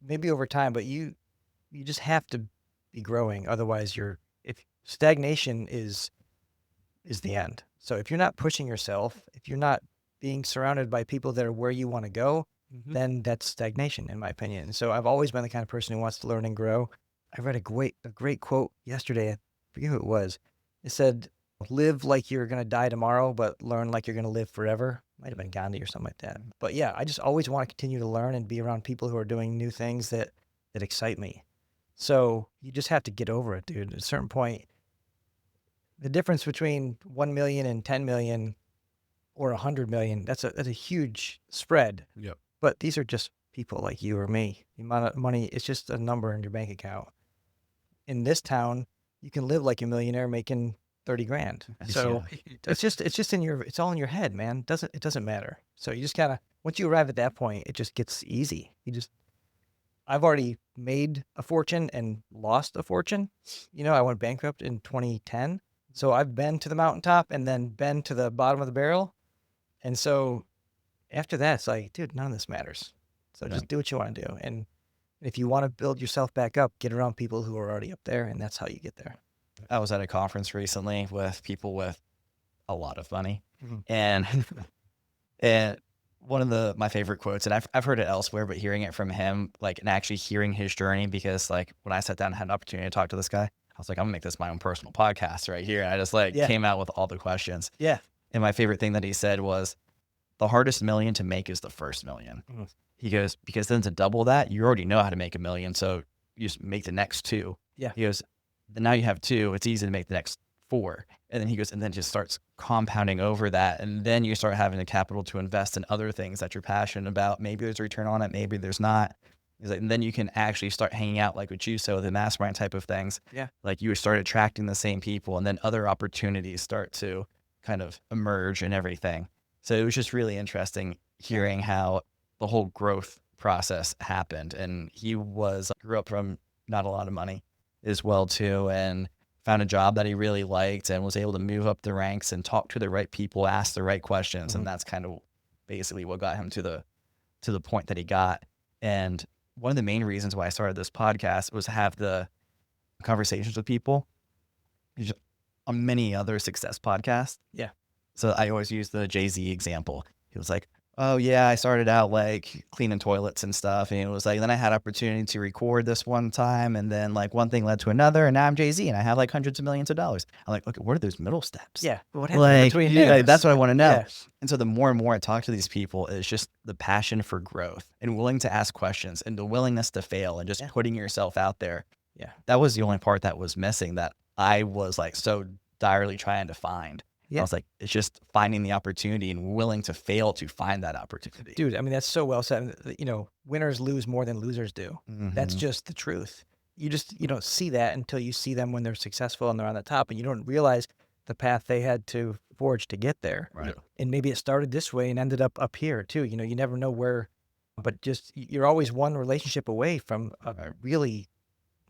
maybe over time, but you just have to be growing. Otherwise if stagnation is the end. So if you're not pushing yourself, if you're not being surrounded by people that are where you want to go, then that's stagnation, in my opinion. So I've always been the kind of person who wants to learn and grow. I read a great quote yesterday. I forget who it was. It said, live like you're going to die tomorrow, but learn like you're going to live forever. Might have been Gandhi or something like that. But yeah, I just always want to continue to learn and be around people who are doing new things that excite me. So you just have to get over it, dude. At a certain point, the difference between 1 million and 10 million or 100 million, that's a huge spread. Yep. But these are just people like you or me. The amount of money, it's just a number in your bank account. In this town, you can live like a millionaire making 30 grand. So it's all in your head, man. It doesn't matter. So you just gotta, once you arrive at that point, it just gets easy. I've already made a fortune and lost a fortune. I went bankrupt in 2010. So I've been to the mountaintop and then been to the bottom of the barrel. And so after that, it's like, dude, none of this matters. So just do what you want to do. And if you want to build yourself back up, get around people who are already up there, and that's how you get there. I was at a conference recently with people with a lot of money, and one of my favorite quotes, and I've heard it elsewhere, but hearing it from him, like, and actually hearing his journey, because like when I sat down and had an opportunity to talk to this guy, I was like, I'm gonna make this my own personal podcast right here. And I just like Yeah. came out with all the questions. Yeah. And my favorite thing that he said was, the hardest million to make is the first million. Mhm. He goes, because then to double that, you already know how to make a million. So you just make the next two. Yeah. He goes, then now you have two, it's easy to make the next four. And then he goes, and then just starts compounding over that. And then you start having the capital to invest in other things that you're passionate about. Maybe there's a return on it, maybe there's not. He's like, and then you can actually start hanging out like with you, so the mastermind type of things. Yeah. Like you start attracting the same people, and then other opportunities start to kind of emerge and everything. So it was just really interesting hearing how the whole growth process happened. And he grew up from not a lot of money as well too, and found a job that he really liked and was able to move up the ranks and talk to the right people, ask the right questions. Mhm. And that's kind of basically what got him to the point that he got. And one of the main reasons why I started this podcast was to have the conversations with people on many other success podcasts. Yeah. So I always use the Jay-Z example. He was like, oh yeah, I started out like cleaning toilets and stuff. And it was like, then I had opportunity to record this one time. And then like one thing led to another. And now I'm Jay-Z and I have like hundreds of millions of dollars. I'm like, okay, what are those middle steps? Yeah. What happened Like, between yeah, there? that's what I want to know. Yeah. And so the more and more I talk to these people, it's just the passion for growth and willing to ask questions and the willingness to fail and just Yeah. putting yourself out there. Yeah. That was the only part that was missing that I was like so direly trying to find. Yeah. I was like, it's just finding the opportunity and willing to fail to find that opportunity. Dude, I mean, that's so well said. You know, winners lose more than losers do. That's Mhm. just the truth. You don't see that until you see them when they're successful and they're on the top, and you don't realize the path they had to forge to get there. Right. And maybe it started this way and ended up here too. You know, you never know where, but just you're always one relationship away from a Right. really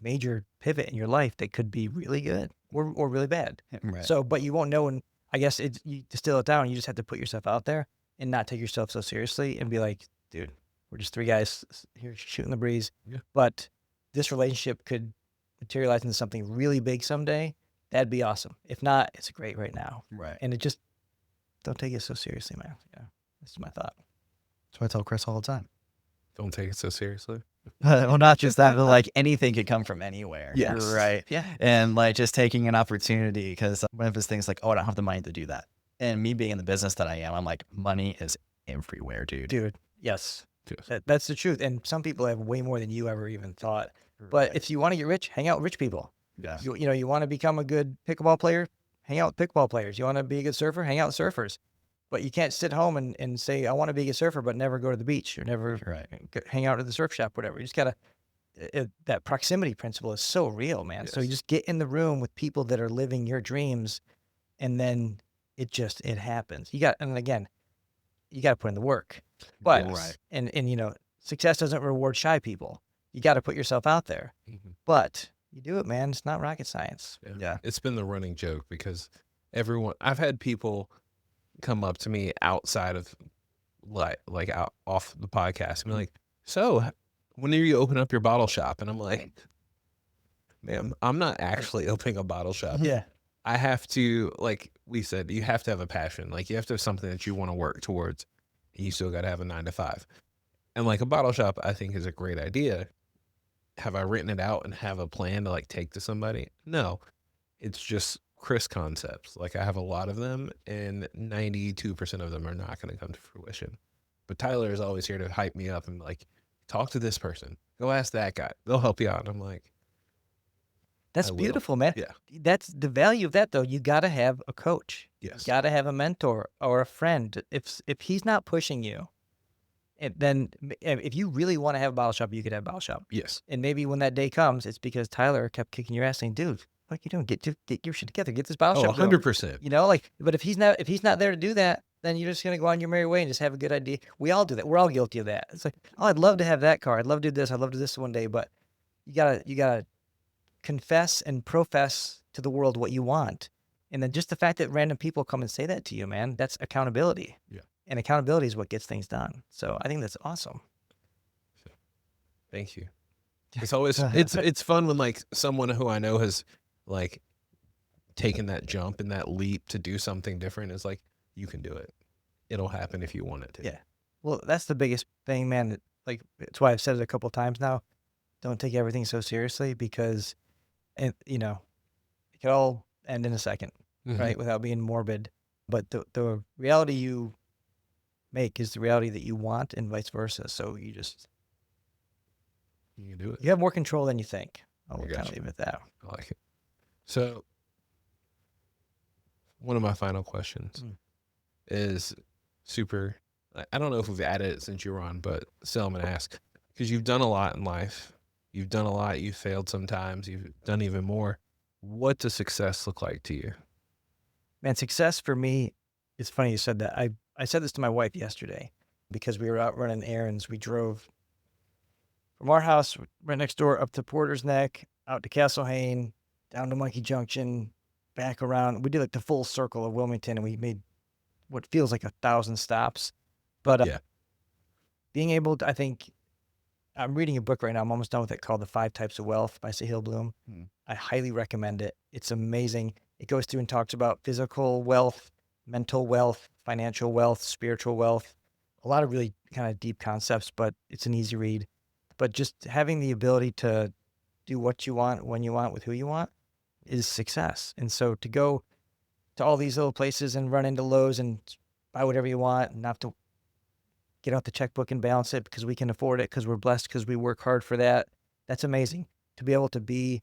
major pivot in your life that could be really good or really bad. Right. So, but you won't know. And I guess you distill it down. You just have to put yourself out there and not take yourself so seriously and be like, dude, we're just three guys here shooting the breeze. Yeah. But this relationship could materialize into something really big someday. That'd be awesome. If not, it's great right now. Right. And it just don't take it so seriously, man. Yeah, that's my thought. That's what I tell Chris all the time. Don't take it so seriously. Well, not just that, but like anything could come from anywhere. Yes. Right. Yeah. And like just taking an opportunity, because one of his things like, oh, I don't have the money to do that. And me being in the business that I am, I'm like, money is everywhere, dude. Dude, yes. Yes. That's the truth. And some people have way more than you ever even thought. But if you want to get rich, hang out with rich people. yeah. You want to become a good pickleball player, hang out with pickleball players. You want to be a good surfer, hang out with surfers. But you can't sit home and say, I want to be a good surfer, but never go to the beach or never Right. hang out at the surf shop, whatever. You just got to, that proximity principle is so real, man. So you Yes. just get in the room with people that are living your dreams, and then it happens. And again, you got to put in the work. But, Right. and success doesn't reward shy people. You got to put yourself out there. Mhm. But you do it, man. It's not rocket science. Yeah. It's been the running joke because I've had people come up to me outside of like out off the podcast and be like, so when are you open up your bottle shop? And I'm like, ma'am, I'm not actually opening a bottle shop. Yeah. I have to, like we said, you have to have a passion. Like you have to have something that you want to work towards. You still got to have a 9 to 5. And like a bottle shop, I think is a great idea. Have I written it out and have a plan to like take to somebody? No, it's just Chris concepts. Like I have a lot of them and 92% of them are not going to come to fruition. But Tyler is always here to hype me up and like, talk to this person. Go ask that guy. They'll help you out. And I'm like, That's I will. beautiful, man. Yeah. That's the value of that, though. You got to have a coach. yes. You got to have a mentor or a friend. If he's not pushing you, then if you really want to have a bottle shop, you could have a bottle shop. Yes. And maybe when that day comes, it's because Tyler kept kicking your ass, saying, "Dude, what you doing? Get your shit together. Get this bottle Oh, shop going." 100%. But if he's not there to do that, then you're just gonna go on your merry way and just have a good idea. We all do that. We're all guilty of that. It's like, oh, I'd love to have that car. I'd love to do this. I'd love to do this one day. But you gotta confess and profess to the world what you want. And then just the fact that random people come and say that to you, man, that's accountability. Yeah. And accountability is what gets things done. So I think that's awesome. Thank you. It's always it's fun when like someone who I know has like taken that jump and that leap to do something different is like, you can do it. It'll happen if you want it to. Yeah. Well, that's the biggest thing, man. Like, it's why I've said it a couple times now. Don't take everything so seriously because, it could all end in a second, right? Without being morbid. But the reality you make is the reality that you want and vice versa. So You can do it. you have more control than you think. I'll I kind of gotcha. leave it at that. I like it. So, one of my final questions is super. I don't know if we've added it since you were on, but still, I'm going to ask because you've done a lot in life. You've done a lot. You've failed sometimes. You've done even more. What does success look like to you? Man, success for me, it's funny you said that. I said this to my wife yesterday because we were out running errands. We drove from our house right next door up to Porter's Neck, out to Castle Hayne, down to Monkey Junction, back around. We did like the full circle of Wilmington, and we made what feels like 1,000 stops. But Yeah. being able to, I think, I'm reading a book right now. I'm almost done with it called The 5 Types of Wealth by Sahil Bloom. I highly recommend it. It's amazing. It goes through and talks about physical wealth, mental wealth, financial wealth, spiritual wealth, a lot of really kind of deep concepts, but it's an easy read. But just having the ability to do what you want, when you want, with who you want is success. And so to go to all these little places and run into Lowe's and buy whatever you want and not have to get out the checkbook and balance it because we can afford it, because we're blessed, because we work hard for that. That's amazing. To be able to be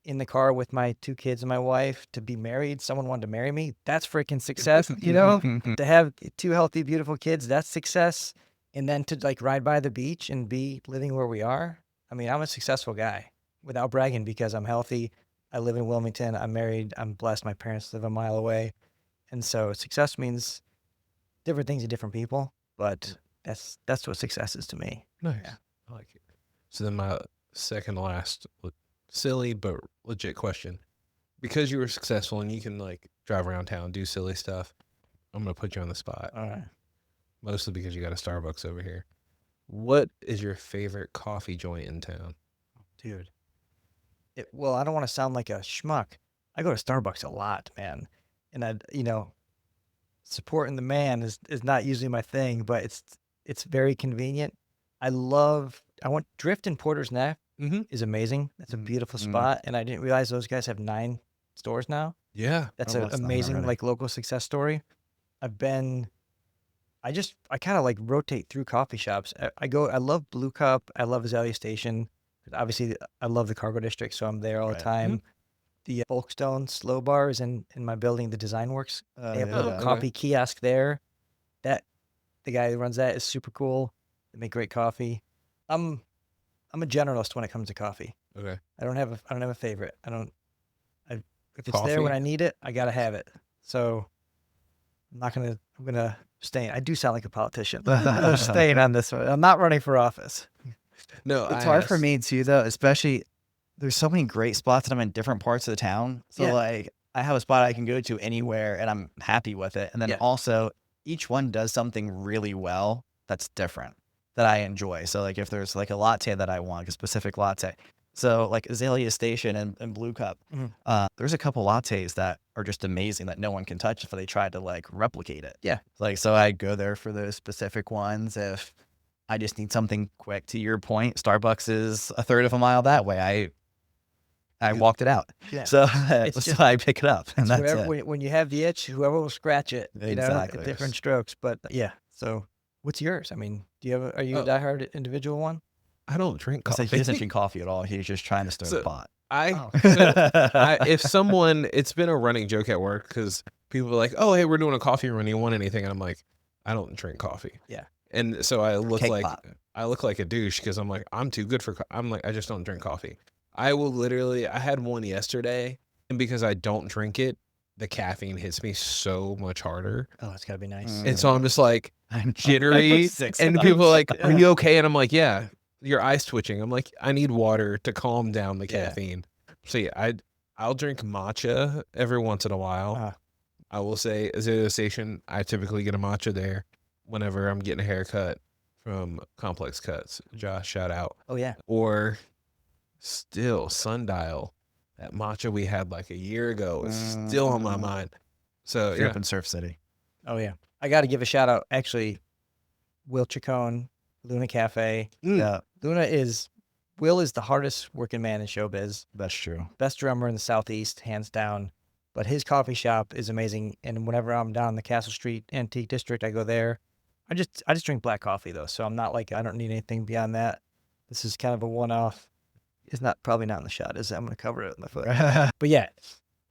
in the car with my 2 kids and my wife, to be married, someone wanted to marry me, that's freaking success, To have 2 healthy, beautiful kids, that's success. And then to like ride by the beach and be living where we are. I mean, I'm a successful guy without bragging because I'm healthy. I live in Wilmington. I'm married. I'm blessed. My parents live a mile away. And so success means different things to different people, but that's what success is to me. Nice. Yeah. I like it. So then my second to last silly but legit question. Because you were successful and you can like drive around town, do silly stuff, I'm going to put you on the spot. All right. Mostly because you got a Starbucks over here. What is your favorite coffee joint in town? Dude. Well, I don't want to sound like a schmuck. I go to Starbucks a lot, man. And supporting the man is not usually my thing, but it's very convenient. I want Drift in Porter's Neck is amazing. That's a beautiful spot. And I didn't realize those guys have 9 stores now. Yeah. That's Oh, an that's not amazing already. like local success story. I kind of like rotate through coffee shops. I love Blue Cup. I love Azalea Station. Obviously, I love the Cargo District, so I'm there all the Right. time. The Folkestone Slow Bar is in my building, the Design Works. They have a little yeah. coffee kiosk there. The guy who runs that is super cool. They make great coffee. I'm a generalist when it comes to coffee. Okay. I don't have a favorite. If it's Coffee? there when I need it, I gotta have it. So I'm gonna stay. I do sound like a politician. I'm staying on this one. I'm not running for office. No, It's I hard for asked- me too, though, especially there's so many great spots that I'm in different parts of the town. So Yeah. like I have a spot I can go to anywhere and I'm happy with it. And then Yeah. also each one does something really well that's different that I enjoy. So like if there's like a latte that I want, like a specific latte. So like Azalea Station and Blue Cup, there's a couple lattes that are just amazing that no one can touch if they try to like replicate it. Yeah. Like, so I go there for those specific ones. If I just need something quick, to your point, Starbucks is a third of a mile that way. I walked it out. Yeah. So, It's so just- I pick it up and It's that's whatever, it. when you have the itch, whoever will scratch it. Exactly. Different strokes. But yeah. So what's yours? I mean, are you a Oh. diehard individual one? I don't drink So coffee. he doesn't drink coffee at all. He's just trying to stir So- the pot. Oh. If someone, it's been a running joke at work because people are like, "Oh, hey, we're doing a coffee run. You want anything?" And I'm like, "I don't drink coffee." Yeah. And so I look Cake like pop. a douche because I'm like, I'm too good for. I'm like, I just don't drink coffee. I will literally. I had one yesterday, and because I don't drink it, the caffeine hits me so much harder, Oh, it's gotta be nice. and so I'm just like I'm jittery. Six And bucks. people are like, "Are you okay?" And I'm like, "Yeah." Your eyes twitching. I'm like, I need water to calm down the Yeah. caffeine. So yeah, I'll drink matcha every once in a while. Uh-huh. I will say Azalea Station, I typically get a matcha there whenever I'm getting a haircut from Complex Cuts. Josh, shout out. Oh yeah. Or still Sundial. That matcha we had like a year ago is still on my mind. So Grew yeah. up in Surf City. Oh yeah. I got to give a shout out. Actually, Will Chacon, Luna Cafe. Yeah, Will is the hardest working man in showbiz. that's true. Best drummer in the Southeast, hands down. But his coffee shop is amazing. And whenever I'm down in the Castle Street Antique District, I go there. I just drink black coffee though, so I'm not like I don't need anything beyond that. This is kind of a one-off. It's probably not in the shot, is it? I'm gonna cover it with my foot. But yeah,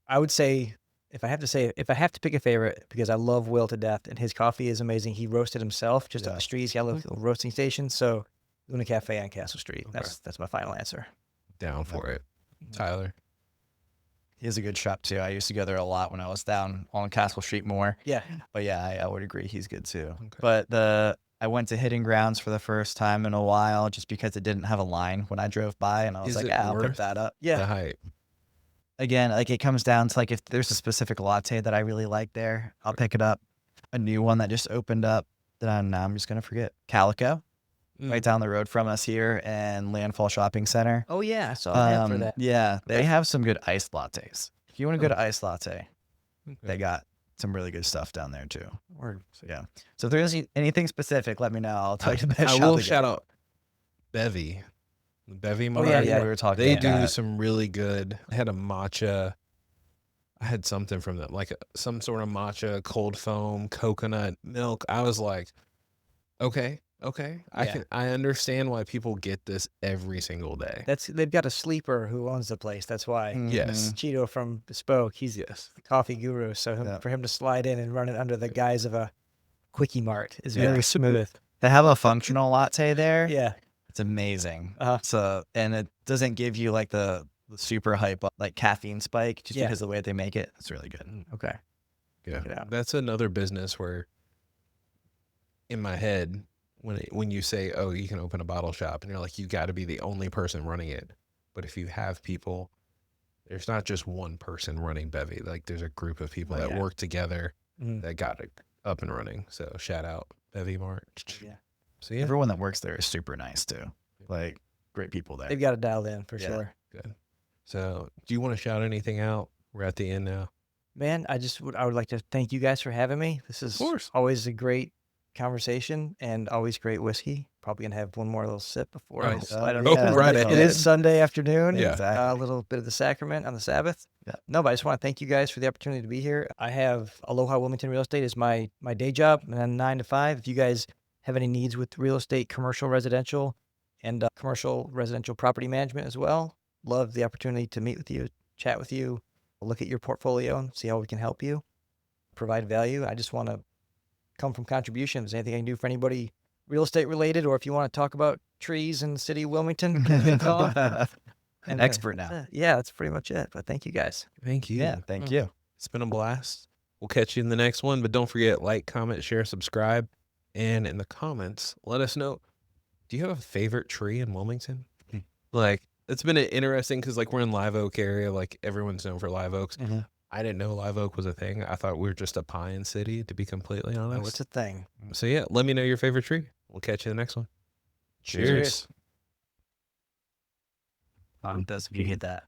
I would say if I have to pick a favorite, because I love Will to death and his coffee is amazing. He roasted himself just up Yeah. the street. He's got a little roasting station. So Luna Cafe on Castle Street. That's my final answer. Down for it. Tyler. He has a good shop too. I used to go there a lot when I was down on Castle Street more. Yeah. But yeah, I would agree he's good too. Okay. But I went to Hidden Grounds for the first time in a while just because it didn't have a line when I drove by, and I was Is like, it I'll pick worth that up. The Yeah. hype. Again, like it comes down to like if there's a specific latte that I really like there, I'll pick it up. A new one that just opened up that I'm just gonna forget. Calico, right down the road from us here in Landfall Shopping Center. Oh yeah, I saw an ad for that. Yeah, they have some good iced lattes. If you want to go to iced latte, Okay. they got some really good stuff down there too. Or So yeah. So if there's anything specific, let me know. I'll tell you the best I shop will to go. shout out Bevy. The Bevy Oh, Mart. yeah. We were talking. They about do that. some really good. I had a matcha. I had something from them, like some sort of matcha, cold foam, coconut milk. I was like, okay. Yeah. I understand why people get this every single day. they've got a sleeper who owns the place. That's why. Yes. Cheeto from Bespoke, he's Yes. the coffee guru. So Yeah. for him to slide in and run it under the guise of a Quickie Mart is Yeah. very smooth. They have a functional latte there. Yeah. It's amazing. Uh-huh. So and it doesn't give you like the super hype like caffeine spike just Yeah. because of the way they make it. It's really good. Okay. Yeah. Check it out. That's another business where, in my head, when you say, oh, you can open a bottle shop, and you're like, you got to be the only person running it. But if you have people, there's not just one person running Bevy. Like there's a group of people Oh, that yeah. work together Mhm. that got it up and running. So shout out Bevy Mart. Yeah. So yeah, Everyone that works there is super nice too. Like great people there. They've got it dialed in for Yeah. sure. good. So do you want to shout anything out? We're at the end now. Man, I would like to thank you guys for having me. This is course. always a great conversation and always great whiskey. Probably gonna have one more little sip before I Oh, slide on. oh, the right It ahead. is Sunday afternoon. Yeah. Exactly. A little bit of the sacrament on the Sabbath. Yeah. No, but I just want to thank you guys for the opportunity to be here. I have Aloha Wilmington Real Estate is my day job, and then 9 to 5. If you guys have any needs with real estate, commercial, residential, and commercial residential property management as well, love the opportunity to meet with you, chat with you, look at your portfolio, and see how we can help you, provide value. I just want to come from contributions. Anything I can do for anybody real estate related, or if you want to talk about trees in the city of Wilmington, give me a call. An expert now. Yeah, that's pretty much it. But thank you guys. Thank you. Yeah, thank you. It's been a blast. We'll catch you in the next one, but don't forget, like, comment, share, subscribe, and in the comments, let us know, do you have a favorite tree in Wilmington? Like, it's been interesting because, like, we're in Live Oak area. Like, everyone's known for live oaks. Mhm. I didn't know live oak was a thing. I thought we were just a pine city, to be completely honest. Oh, it's a thing. So, yeah, let me know your favorite tree. We'll catch you in the next one. Cheers. It does if you hit that.